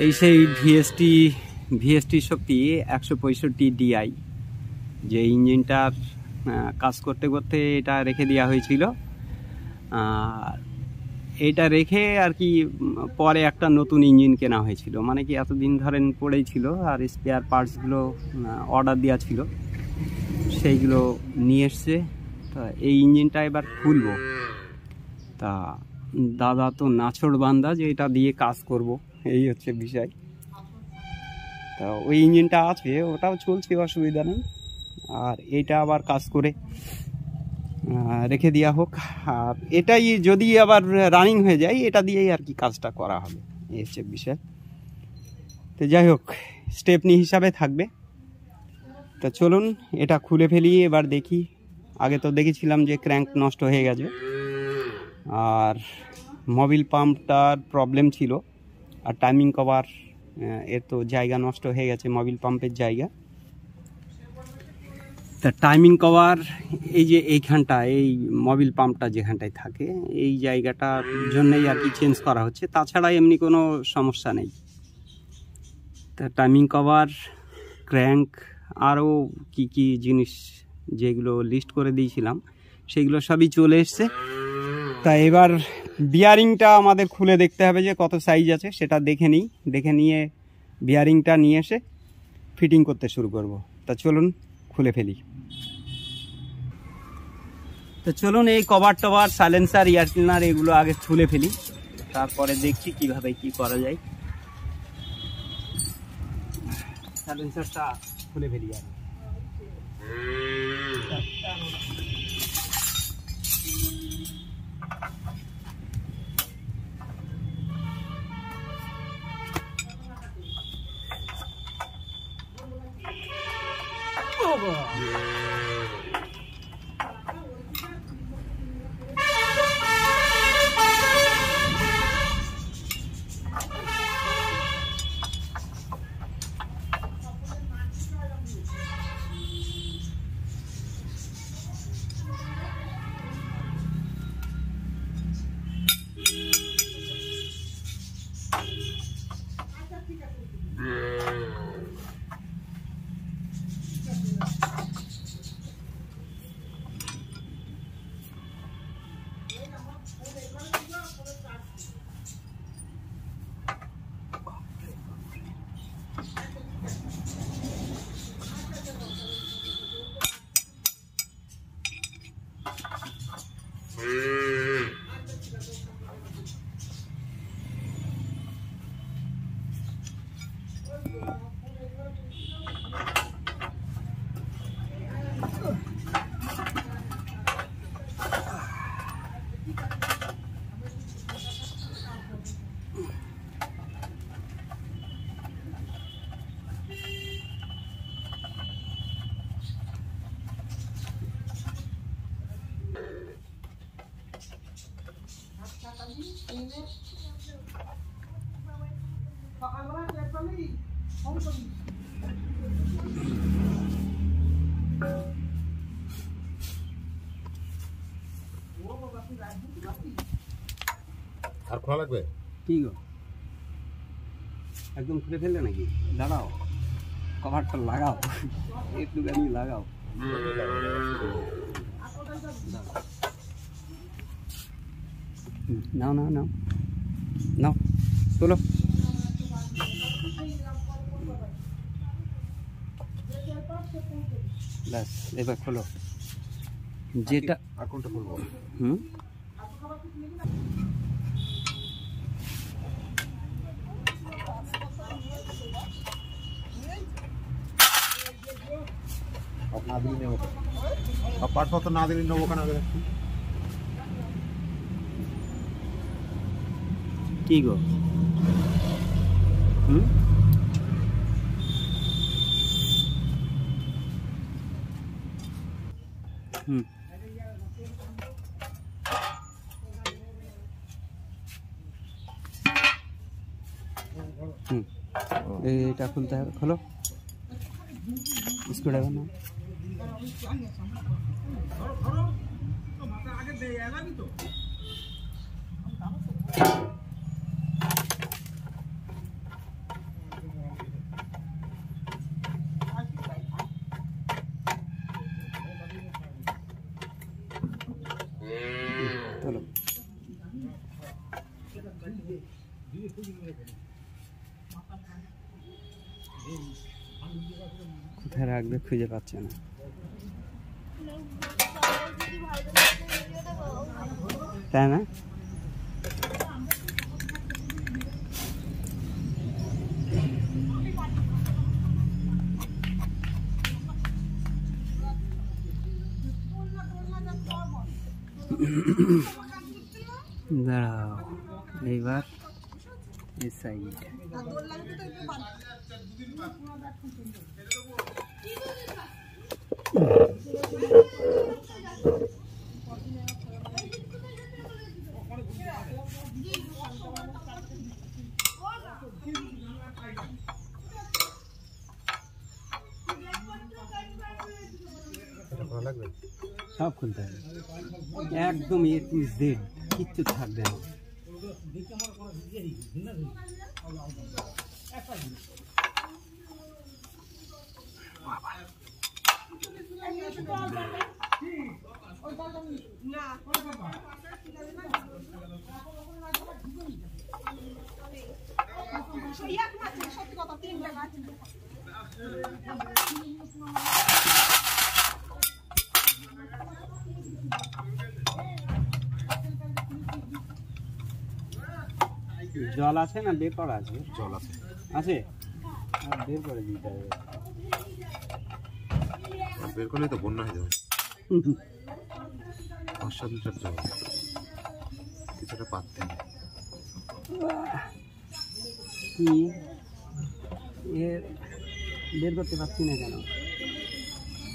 এই সেই ভিএসটি শক্তি 165 DI, যে ইঞ্জিনটার কাজ করতে করতে এটা রেখে দেওয়া হয়েছিল। আর এটা রেখে আর কি পরে একটা নতুন ইঞ্জিন কেনা হয়েছিল, মানে কি এতদিন ধরেন পড়েই ছিল, আর স্পেয়ার পার্টসগুলো অর্ডার দেওয়া ছিল, সেইগুলো নিয়ে এসছে। তা এই ইঞ্জিনটা এবার খুলবো। তা দাদা তো নাছোড় বান্দা যে এটা দিয়ে কাজ করব, এই হচ্ছে বিষয়। তা ওই ইঞ্জিনটা আছে, ওটাও চলছে, অসুবিধা নেই। আর এটা আবার কাজ করে রেখে দেওয়া হোক। আর এটাই যদি আবার রানিং হয়ে যায়, এটা দিয়েই আর কি কাজটা করা হবে, এই হচ্ছে বিষয়। তো যাই হোক, স্টেপনি হিসাবে থাকবে। তা চলুন এটা খুলে ফেলি, এবার দেখি। আগে তো দেখেছিলাম যে ক্র্যাঙ্ক নষ্ট হয়ে গেছে, আর মোবিল পাম্পটার প্রবলেম ছিল, আর টাইমিং কভার এর তো জায়গা নষ্ট হয়ে গেছে, মোবিল পাম্পের জায়গা। তা টাইমিং কভার এই যে এইখানটা, এই মোবিল পাম্পটা যেখানটায় থাকে, এই জায়গাটার জন্যই আর কি চেঞ্জ করা হচ্ছে, তাছাড়া এমনি কোনো সমস্যা নেই। তা টাইমিং কভার, ক্র্যাঙ্ক, আরও কি কি জিনিস যেগুলো লিস্ট করে দিয়েছিলাম, সেগুলো সবই চলে এসছে। তা এবার বিয়ারিংটা আমাদের খুলে দেখতে হবে যে কত সাইজ আছে, সেটা দেখে নিই। দেখে নিয়ে বিয়ারিংটা নিয়ে এসে ফিটিং করতে শুরু করব। তা চলুন খুলে ফেলি। তো চলুন এই কভার টভার, সাইলেন্সার, এয়ার ক্লিনার এগুলো আগে খুলে ফেলি, তারপরে দেখছি কিভাবে কি করা যায়। সাইলেন্সারটা খুলে ফেলি আগে। আর খোলা লাগবে? কি গো, একদম খুলে ফেললে নাকি? দাঁড়াও, কভারটা লাগাও, একটুখানি লাগাও। নাও নাও নাও নাও, তোলো। ব্যাস, এবার খোলো যেটা। আর কোনটা খুলবো? না দিলে নেবো, সব পাটপত্র না দিলে নেবো কেন? কি গো? এটা খুলতে হবে, খোলো। স্ক্রুড্রাইভার না, কোথায় রাখবে খুঁজে পাচ্ছে না। তাই না? দাঁড়াও, এইবার এই সাইড সব খুলতে হবে, একদম A to Z, কিচ্ছু থাকবে না। জল আছে না বের করা আছে? জল আছে। আছে, আর বের করে দিতে হবে। বের করলে তো বন্যা হয়ে যাবে। 5-7 লিটার জল কিছুটা পাততে হবে। কি এ বের করতে পারছি না কেন?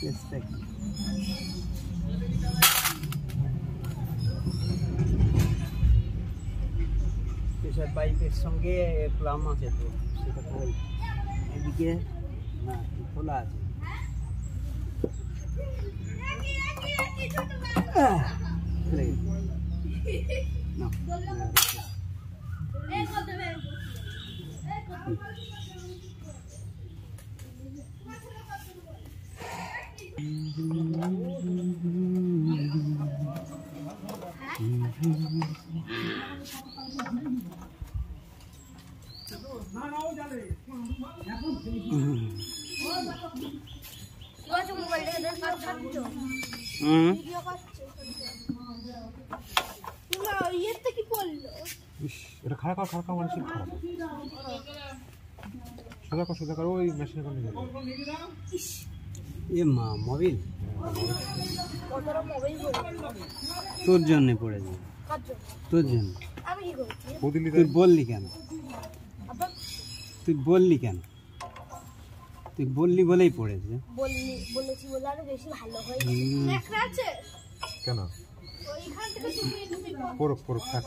চেষ্টা কি প্রেশার পাইপের সঙ্গে প্লাম আছে তো, সেটা কই এদিকে না খোলা আছে। এটা খারাপ মানুষের খারাপ। সোজা কর ওই মেশিনে করে নিয়ে এ মা মোবাইল তোর জন্য পড়েছে, তোর জন্য। তুই বললি কেন? তুই বললি বলেই পড়েছে। কেন? পড়ুক থাক।